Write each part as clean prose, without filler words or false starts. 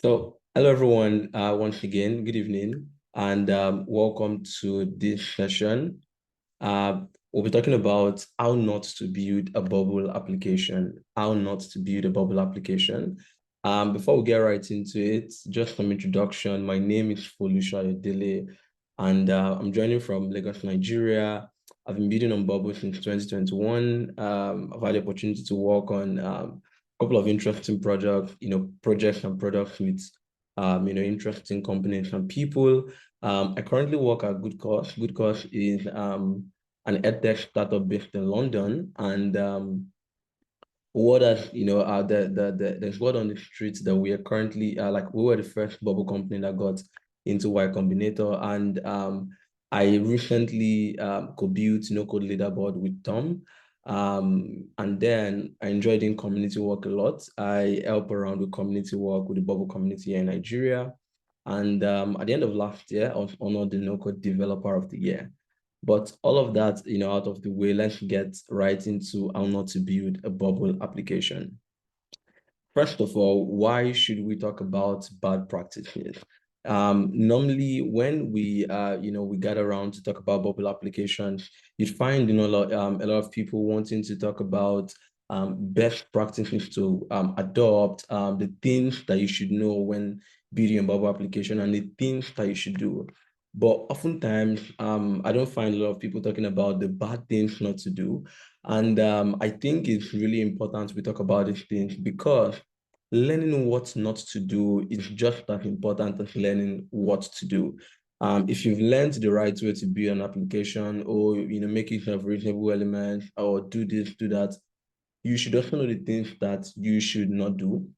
Hello everyone, once again, good evening, and welcome to this session. We'll be talking about how not to build a bubble application, how not to build a bubble application. Before we get right into it, just some introduction. My name is Foluso Ayodele, and I'm joining from Lagos, Nigeria. I've been building on bubble since 2021. I've had the opportunity to work on a couple of interesting projects and products with interesting companies and people. I currently work at Good Cause. Good Cause is an edtech startup based in London, and word has there's word on the streets that we are currently like we were the first bubble company that got into Y Combinator, and I recently co-built no code leaderboard with Tom. And then I enjoyed doing community work a lot. I help around with community work with the bubble community here in Nigeria. And at the end of last year, I was honored the no code developer of the year. But all of that, out of the way, let's get right into how not to build a bubble application. First of all, why should we talk about bad practices? Normally, when we gather around to talk about bubble applications, you'd find, a lot of people wanting to talk about best practices to adopt, the things that you should know when building a bubble application, and the things that you should do. But oftentimes, I don't find a lot of people talking about the bad things not to do. And I think it's really important we talk about these things because learning what not to do is just as important as learning what to do. If you've learned the right way to build an application or make use of reasonable elements or do this, do that, you should also know the things that you should not do.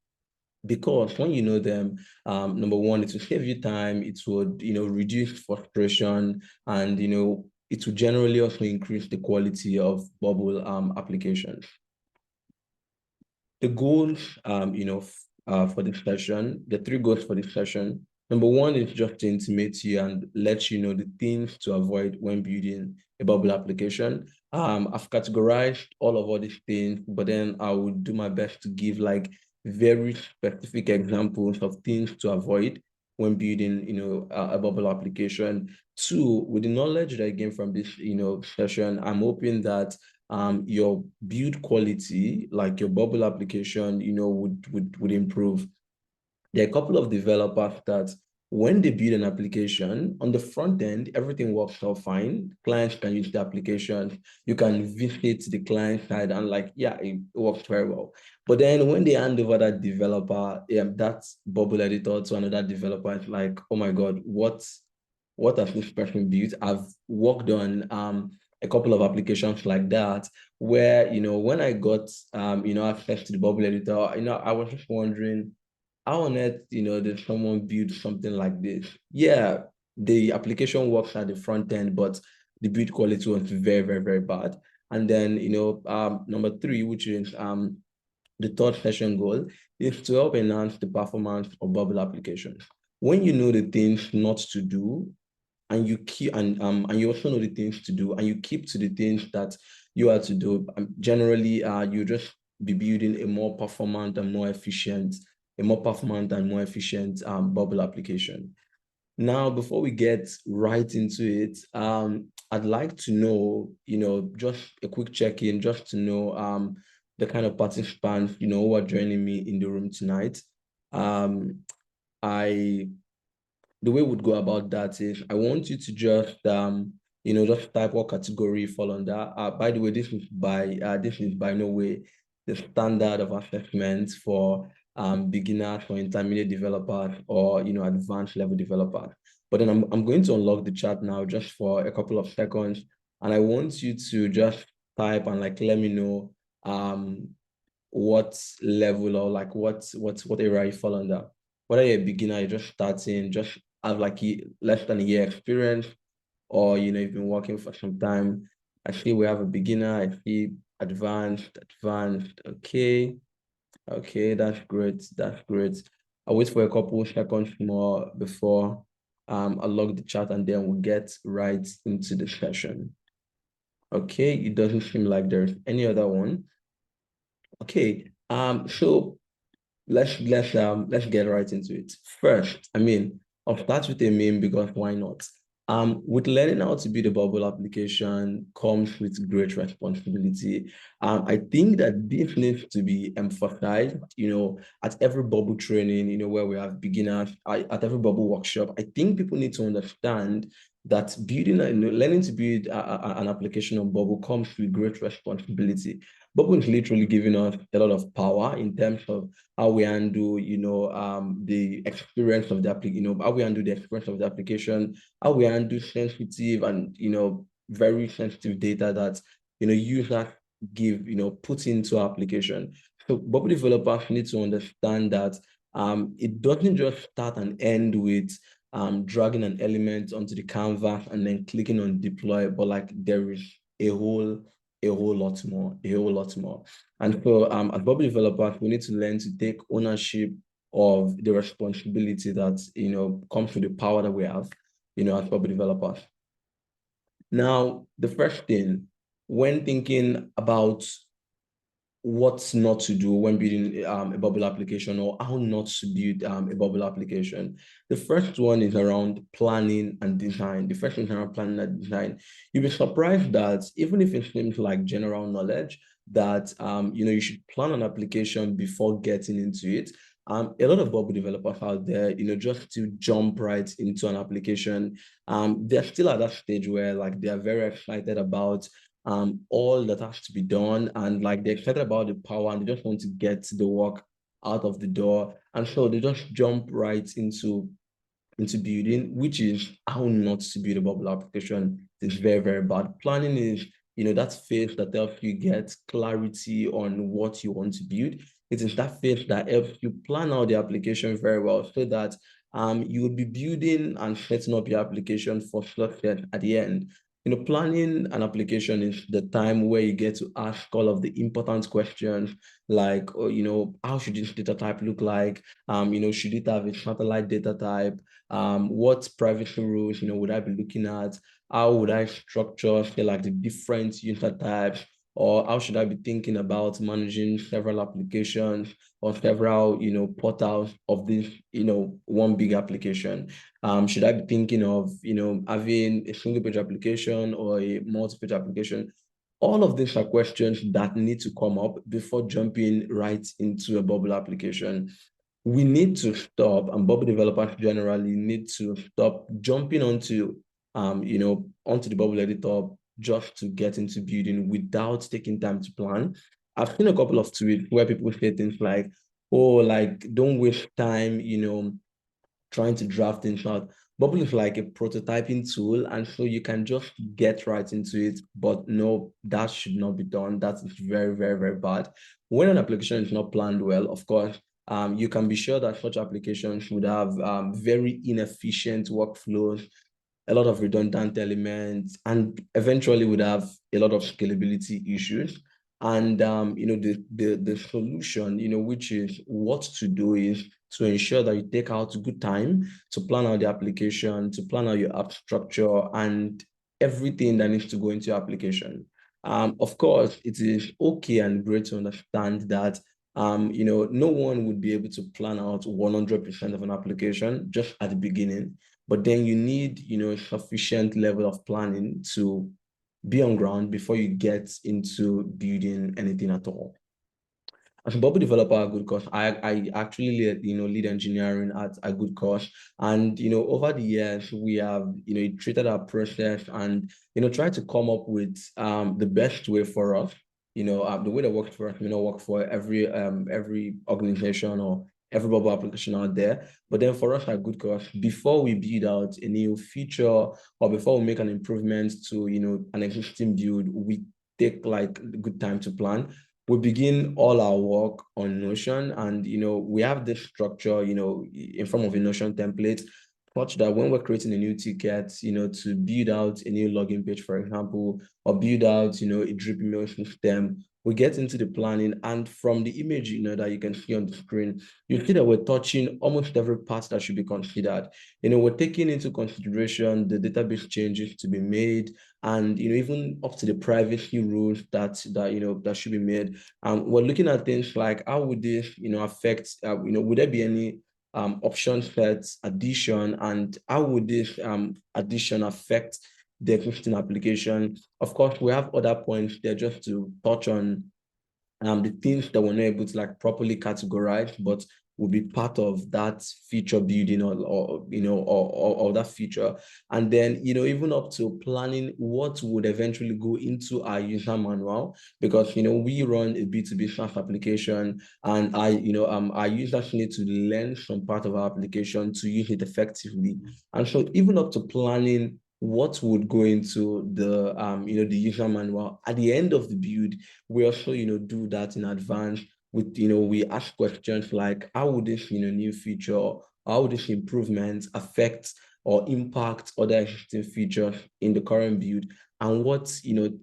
Because when you know them, number one, it will save you time, it would, reduce frustration, and it will generally also increase the quality of bubble applications. The goals, for this session, the three goals for this session. Number one is just to intimate you and let you know the things to avoid when building a bubble application. I've categorized all these things, but then I will do my best to give like very specific examples of things to avoid when building, a bubble application. Two, with the knowledge that I gained from this, session, I'm hoping that your build quality, like your bubble application, would improve. There are a couple of developers that when they build an application on the front end, everything works out fine. Clients can use the application. You can visit the client side and like, yeah, it works very well. But then when they hand over that developer, that bubble editor to another developer, it's like, oh my God, what has this person built? I've worked on a couple of applications like that where, when I got, access to the bubble editor, I was just wondering, how on earth, did someone build something like this? Yeah, the application works at the front end, but the build quality was very, very, very bad. And then, number three, which is the third session goal, is to help enhance the performance of bubble applications. When you know the things not to do, and you keep and you also know the things to do, and you keep to the things that you are to do, generally you just be building a more performant and more efficient bubble application. Now, before we get right into it, I'd like to know, just a quick check-in, just to know the kind of participants, who are joining me in the room tonight. I The way we'd go about that is I want you to just just type what category you fall under. By the way, this is by no way the standard of assessment for beginners or intermediate developers or advanced level developers. But then I'm going to unlock the chat now just for a couple of seconds, and I want you to just type and like let me know what level or like what area you fall under. Whether you're a beginner, you're just starting, just have like less than a year experience, or you've been working for some time. I see we have a beginner, I see advanced. Okay, that's great. That's great. I'll wait for a couple seconds more before I log the chat, and then we'll get right into the session. Okay, it doesn't seem like there's any other one. Okay, so let's get right into it. First, I mean, I'll start with a meme because why not? With learning how to build a bubble application comes with great responsibility. I think that this needs to be emphasized, at every bubble training, where we have beginners, at every bubble workshop. I think people need to understand that learning to build an application on bubble comes with great responsibility. Bubble is literally giving us a lot of power in terms of how we handle, the experience of the how we handle the experience of the application, how we handle sensitive and, very sensitive data that, users put into our application. So Bubble developers need to understand that it doesn't just start and end with dragging an element onto the canvas and then clicking on deploy, but like there is a whole lot more, a whole lot more. And so as Bubble developers, we need to learn to take ownership of the responsibility that, comes with the power that we have, as Bubble developers. Now, the first thing, when thinking about what not to do when building a bubble application or how not to build a bubble application. The first one is around planning and design. The first one is around planning and design. You'll be surprised that even if it seems like general knowledge, that you should plan an application before getting into it. A lot of bubble developers out there, just to jump right into an application, they're still at that stage where like they are very excited about all that has to be done, and like they're excited about the power and they just want to get the work out of the door, and so they just jump right into building, which is how not to build a bubble application. It's very, very bad. Planning is, that phase that helps you get clarity on what you want to build. It is that phase that helps you plan out the application very well so that you will be building and setting up your application for success at the end. Planning an application is the time where you get to ask all of the important questions like, oh, how should this data type look like? Should it have a satellite data type? What privacy rules, would I be looking at? How would I structure, say, like the different user types? Or how should I be thinking about managing several applications or several, portals of this, one big application? Should I be thinking of, having a single page application or a multi-page application? All of these are questions that need to come up before jumping right into a bubble application. We need to stop, and Bubble developers generally need to stop jumping onto the Bubble editor just to get into building without taking time to plan. I've seen a couple of tweets where people say things like, oh, like, don't waste time, trying to draft things out. Bubble is like a prototyping tool, and so you can just get right into it. But no, that should not be done. That is very, very, very bad. When an application is not planned well, of course, you can be sure that such applications would have very inefficient workflows, a lot of redundant elements, and eventually would have a lot of scalability issues. And the solution, which is what to do, is to ensure that you take out good time to plan out the application, to plan out your app structure and everything that needs to go into your application. Of course, it is okay and great to understand that no one would be able to plan out 100% of an application just at the beginning, but then you need, sufficient level of planning to be on ground before you get into building anything at all. As a Bubble developer at Good Cause, I actually lead engineering at a Good Cause. And, over the years, we have, treated our process and, tried to come up with the best way for us. The way that works for us may not work for every organization or every Bubble application out there. But then for us at Good Cause, before we build out a new feature or before we make an improvement to, an existing build, we take like good time to plan. We begin all our work on Notion, and we have this structure in form of a Notion template, such that when we're creating a new ticket, to build out a new login page, for example, or build out a drip email system, we get into the planning, and from the image, that you can see on the screen, you see that we're touching almost every part that should be considered. We're taking into consideration the database changes to be made, and even up to the privacy rules that should be made. We're looking at things like how would this affect, would there be any option sets addition, and how would this addition affect the existing application. Of course, we have other points there just to touch on the things that we're not able to like properly categorize, but will be part of that feature building, or that feature. And then, even up to planning what would eventually go into our user manual, because we run a B2B SaaS application, and our users need to learn some part of our application to use it effectively. And so even up to planning what would go into the user manual at the end of the build, we also do that in advance with we ask questions like how would this new feature, how would this improvement affect or impact other existing features in the current build, and what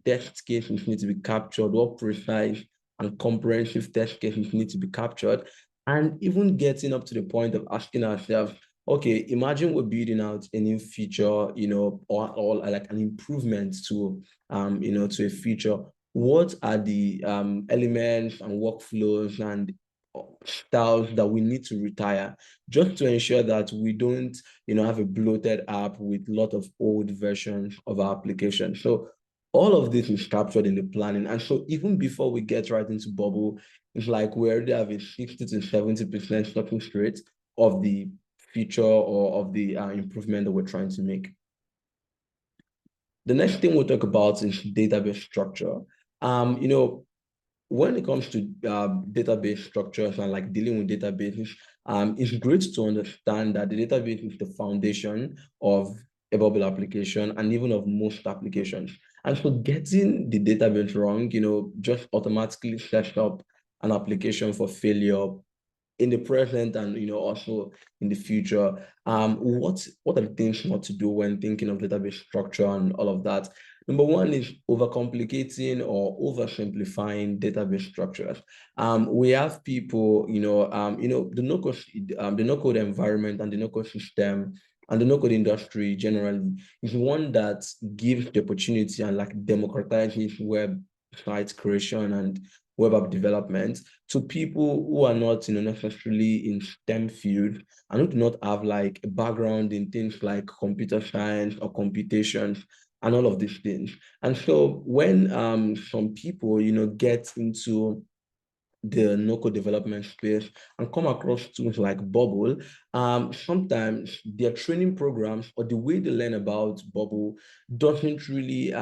test cases need to be captured, what precise and comprehensive test cases need to be captured, and even getting up to the point of asking ourselves, okay, imagine we're building out a new feature, or like an improvement to a feature. What are the elements and workflows and styles that we need to retire, just to ensure that we don't have a bloated app with a lot of old versions of our application? So all of this is captured in the planning. And so even before we get right into Bubble, it's like we already have a 60 to 70% success rate of the feature or of the improvement that we're trying to make. The next thing we'll talk about is database structure. When it comes to database structures and like dealing with databases, it's great to understand that the database is the foundation of a Bubble application and even of most applications. And so getting the database wrong, just automatically sets up an application for failure in the present and also in the future. What are the things not to do when thinking of database structure and all of that? Number one is overcomplicating or oversimplifying database structures. We have people, the no-code environment and the no-code system and the no-code industry generally is one that gives the opportunity and like democratizes website creation and web app development to people who are not necessarily in STEM field and who do not have like a background in things like computer science or computations and all of these things. And so when some people get into the no-code development space and come across tools like Bubble, sometimes their training programs or the way they learn about Bubble doesn't really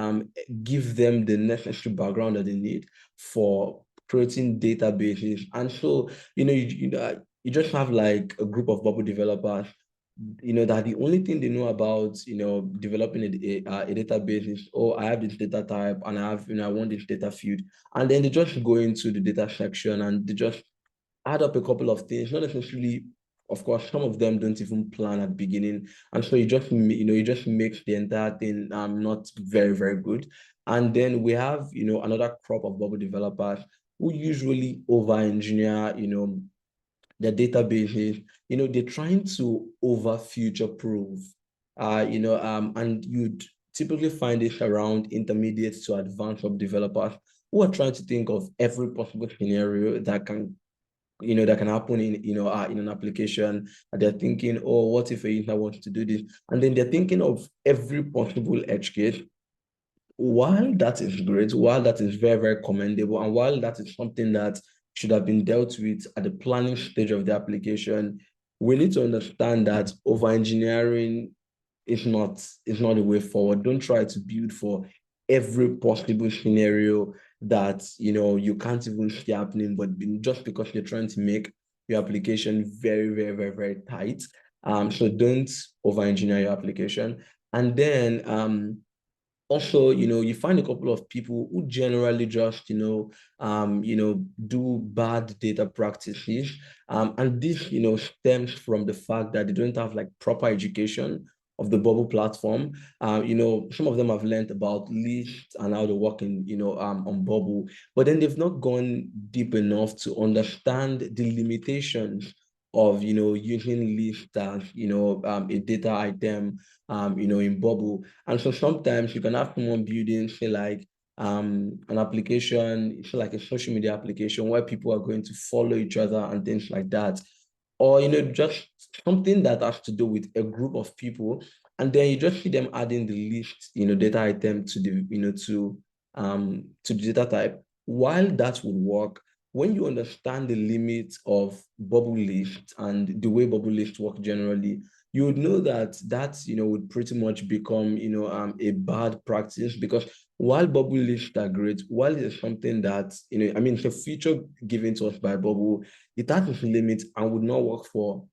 give them the necessary background that they need for creating databases. And so, you just have like a group of Bubble developers that the only thing they know about, developing a database is, oh, I have this data type and I have, I want this data field. And then they just go into the data section and they just add up a couple of things, not necessarily, of course, some of them don't even plan at the beginning. And so you just makes the entire thing not very, very good. And then we have, another crop of Bubble developers who usually over-engineer, their databases, they're trying to over future proof, and you'd typically find this around intermediate to advanced web developers who are trying to think of every possible scenario that can happen in an application. And they're thinking, oh, what if a user wants to do this? And then they're thinking of every possible edge case. While that is great, while that is very, very commendable, and while that is something that should have been dealt with at the planning stage of the application, we need to understand that over-engineering is not the way forward. Don't try to build for every possible scenario that you can't even see happening, but just because you're trying to make your application very, very, very, very tight. So don't over-engineer your application. And then also, you find a couple of people who generally just, do bad data practices. And this, stems from the fact that they don't have like proper education of the bubble platform. Some of them have learned about lists and how to work in, on bubble, but then they've not gone deep enough to understand the limitations of, using list as, a data item, in bubble. And so sometimes you can have someone building, say like, an application, it's like a social media application where people are going to follow each other and things like that. Or, just something that has to do with a group of people. And then you just see them adding the list, data item to the, to the data type. While that would work, when you understand the limits of bubble lists and the way bubble lists work generally, you would know that would pretty much become, a bad practice, because while bubble lists are great, while it's something that, I mean, it's a feature given to us by Bubble, it has its limits and would not work for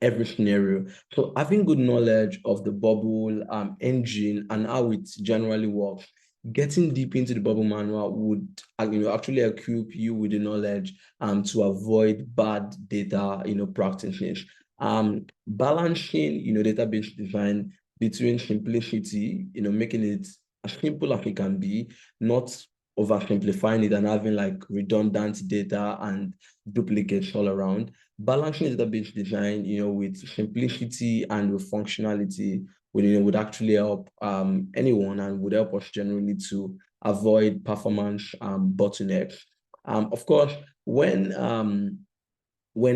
every scenario. So having good knowledge of the bubble engine and how it generally works, getting deep into the bubble manual would actually equip you with the knowledge to avoid bad data practices. Balancing database design between simplicity, making it as simple as it can be, not oversimplifying it and having like redundant data and duplicates all around. Balancing database design, with simplicity and with functionality would actually help anyone, and would help us generally to avoid performance bottlenecks. Of course, when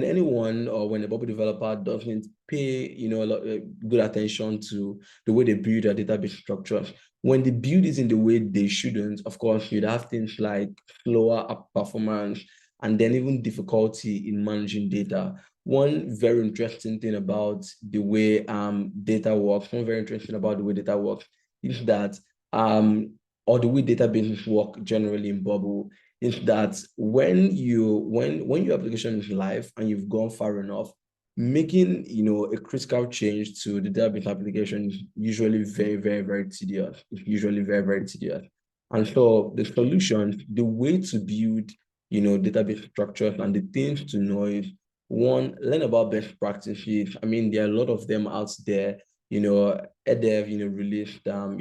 anyone or when a bubble developer doesn't pay, a lot, good attention to the way they build their database structures, when the build is in the way they shouldn't, of course, you'd have things like slower performance and then even difficulty in managing data. One very interesting thing about the way data works, one very interesting about the way data works is that, or the way databases work generally in Bubble, is that when your application is live and you've gone far enough, making a critical change to the database application is usually very, very, very tedious. It's usually very, very tedious. And so the solution, the way to build database structures and the things to know is, one, learn about best practices. I mean, there are a lot of them out there. EDEV, released a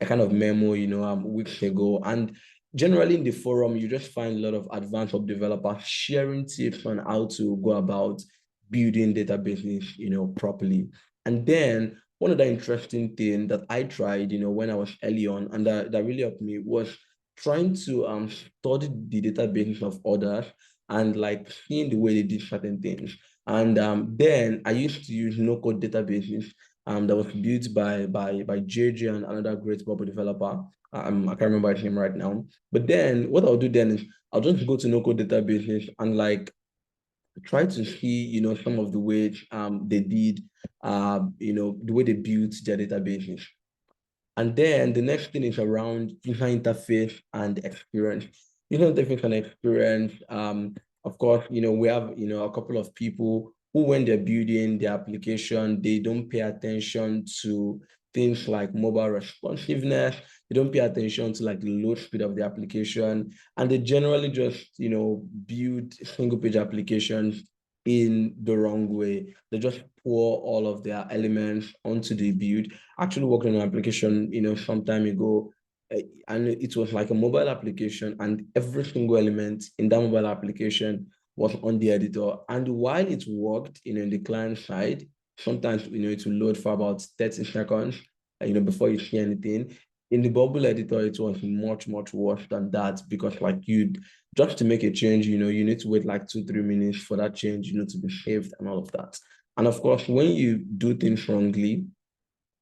kind of memo, weeks ago. And generally in the forum, you just find a lot of advanced web developers sharing tips on how to go about building databases, properly. And then one of the interesting thing that I tried, when I was early on, and that really helped me, was trying to study the databases of others and like seeing the way they did certain things. And then I used to use no-code databases that was built by JJ and another great Bubble developer. I can't remember his name right now. But then what I'll do then is I'll just go to no-code databases and like try to see, some of the ways they did, the way they built their databases. And then the next thing is around user interface and experience. User interface and experience, of course, we have, a couple of people who, when they're building their application, they don't pay attention to things like mobile responsiveness. They don't pay attention to like the load speed of the application. And they generally just, build single page applications in the wrong way. They just pour all of their elements onto the build. Actually worked on an application, some time ago, and it was like a mobile application, and every single element in that mobile application was on the editor. And while it worked, in the client side, sometimes, it will load for about 30 seconds, before you see anything. In the Bubble editor, it was much, much worse than that, because like just to make a change, you need to wait like 2-3 minutes for that change, to be saved and all of that. And of course, when you do things wrongly,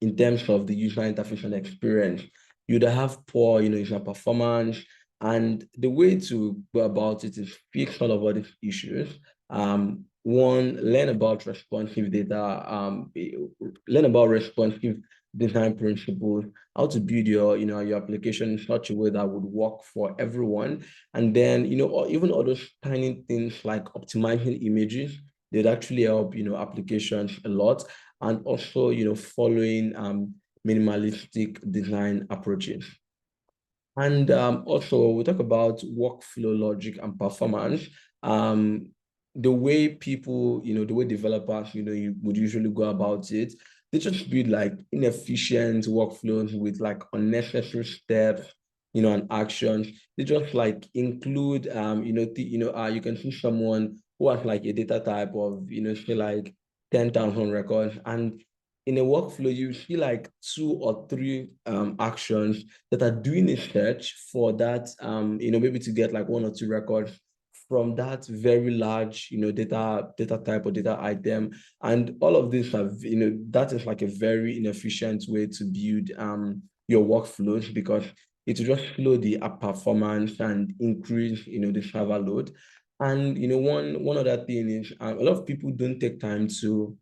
in terms of the user interface and experience, you'd have poor, user performance. And the way to go about it is fix all of all these issues. One, learn about responsive data, learn about responsive design principles, how to build your application in such a way that would work for everyone. And then, or even all those tiny things like optimizing images, they'd actually help, applications a lot. And also, following minimalistic design approaches. And also, we talk about workflow logic and performance. the way people, the way developers, you would usually go about it, they just build like inefficient workflows with like unnecessary steps, and actions. They just like include, you can see someone who has like a data type of, say like 10,000 records, and in a workflow, you see like two or three actions that are doing a search for that, maybe to get like one or two records from that very large, data type or data item. And all of this have, that is like a very inefficient way to build your workflows, because it will just slow the performance and increase, the server load. And one other thing is, a lot of people don't take time to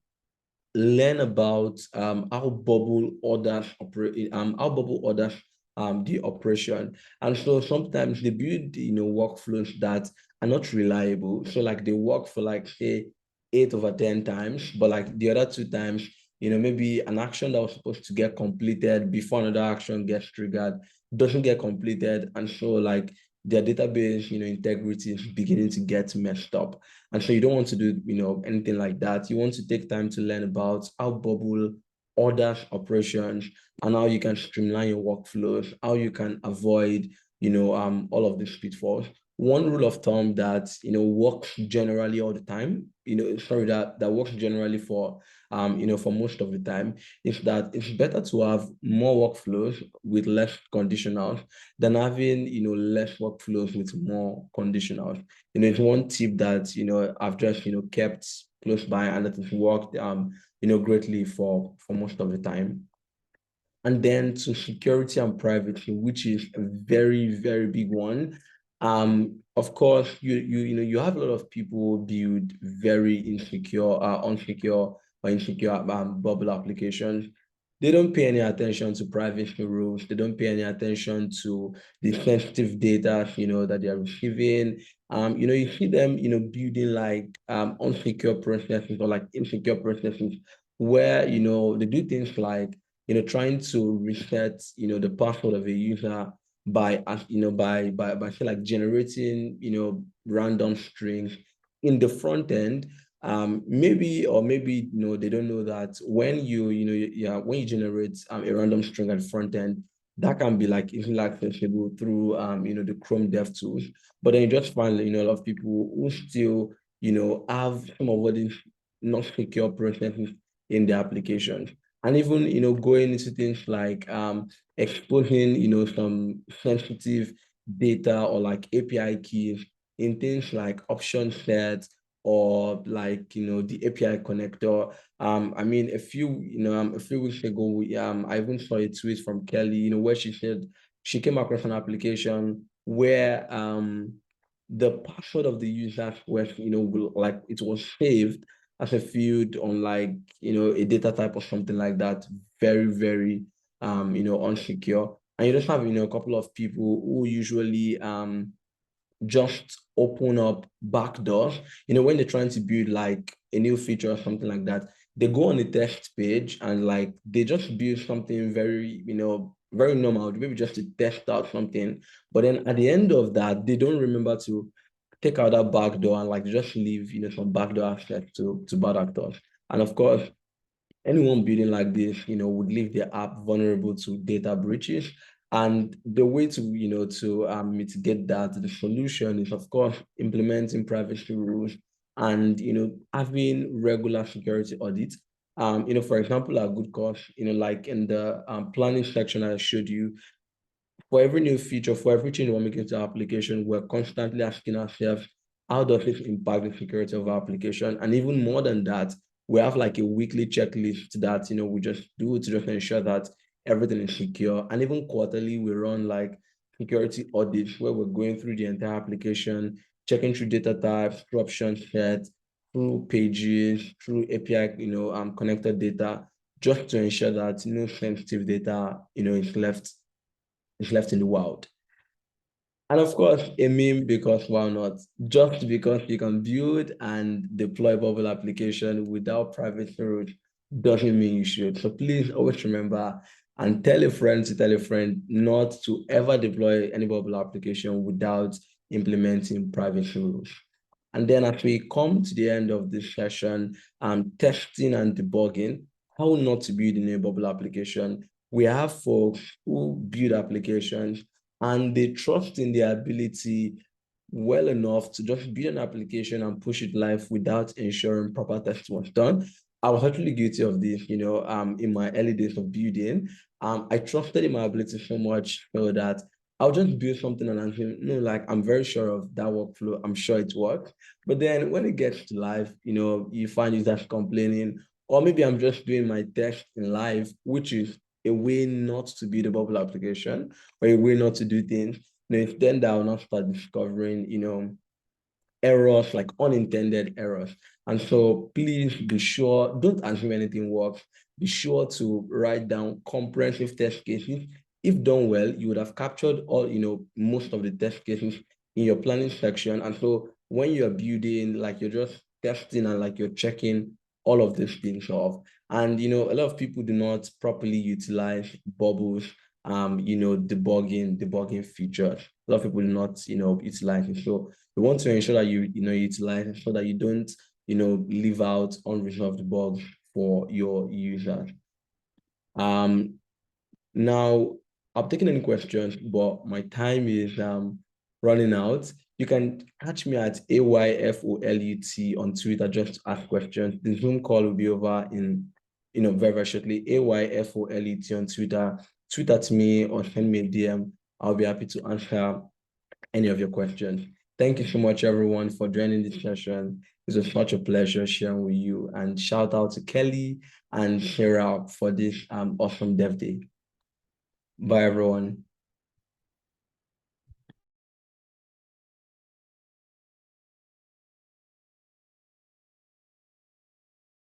learn about how bubble orders operate, how bubble orders the operation. And so sometimes they build, workflows that are not reliable. So like they work for like say 8 over 10 times, but like the other 2 times, maybe an action that was supposed to get completed before another action gets triggered doesn't get completed. And so like their database, integrity is beginning to get messed up. And so you don't want to do, anything like that. You want to take time to learn about how Bubble orders operations and how you can streamline your workflows, how you can avoid, all of these pitfalls. One rule of thumb that, works generally all the time, sorry, that works generally for most of the time, is that it's better to have more workflows with less conditionals than having, less workflows with more conditionals. It's one tip that, I've just, kept close by, and that has worked, greatly for most of the time. And then to security and privacy, which is a very, very big one. Of course, you have a lot of people build very insecure, unsecure or insecure bubble applications. They don't pay any attention to privacy rules. They don't pay any attention to the sensitive data, that they are receiving. You see them, building like unsecure processes or like insecure processes where, they do things like, trying to reset, the password of a user by, by say like generating, random strings in the front end. Maybe, or maybe, they don't know that when when you generate a random string at the front end, that can be like easily accessible through, the Chrome Dev tools. But then you just find, a lot of people who still, have some of what is not secure processes in their applications. And even, going into things like exposing, some sensitive data or like API keys in things like option sets or like, the API connector. I mean, a few weeks ago, I even saw a tweet from Kelly, where she said she came across an application where the password of the user was, like it was saved as a field on like, a data type or something like that. Very, very, unsecure. And you just have, a couple of people who usually just open up backdoors. When they're trying to build like a new feature or something like that, they go on the test page and like they just build something very, very normal, maybe just to test out something. But then at the end of that, they don't remember to take out that backdoor and like just leave, some backdoor access to bad actors. And of course, anyone building like this, would leave their app vulnerable to data breaches. And the way to, to mitigate that, the solution is, of course, implementing privacy rules and, having regular security audits. For example, a good course, like in the planning section I showed you, for every new feature, for every change we're making to our application, we're constantly asking ourselves, how does this impact the security of our application? And even more than that, we have like a weekly checklist that, we just do to just ensure that everything is secure. And even quarterly, we run like security audits where we're going through the entire application, checking through data types, through option sets, through pages, through API, connected data, just to ensure that no sensitive data, is left in the wild. And of course, a meme, because why not? Just because you can build and deploy bubble application without private storage doesn't mean you should. So please always remember and tell a friend to tell a friend not to ever deploy any bubble application without implementing privacy rules. And then as we come to the end of this session, testing and debugging, how not to build a new bubble application. We have folks who build applications and they trust in their ability well enough to just build an application and push it live without ensuring proper testing was done. I was actually guilty of this, in my early days of building. I trusted in my ability so much so that I'll just build something and I'm saying, no, like I'm very sure of that workflow. I'm sure it works. But then when it gets to live, you find users complaining, or maybe I'm just doing my test in live, which is a way not to build a bubble application or a way not to do things. It's then that I'll not start discovering, errors, like unintended errors. And so please be sure, don't assume anything works. Be sure to write down comprehensive test cases. If done well, you would have captured all, most of the test cases in your planning section. And so when you're building, like you're just testing and like you're checking all of these things off. And a lot of people do not properly utilize bubbles, debugging features. A lot of people do not, utilize it. So you want to ensure that you utilize it so that you don't, leave out unresolved bugs for your users. Now I'm taking any questions, but my time is running out. You can catch me at AYFOLUT on Twitter just to ask questions. The Zoom call will be over in very, very shortly. AYFOLUT on Twitter. Tweet at me or send me a DM. I'll be happy to answer any of your questions. Thank you so much, everyone, for joining this session. It was such a pleasure sharing with you. And shout out to Kelly and Shira for this awesome Dev Day. Bye, everyone.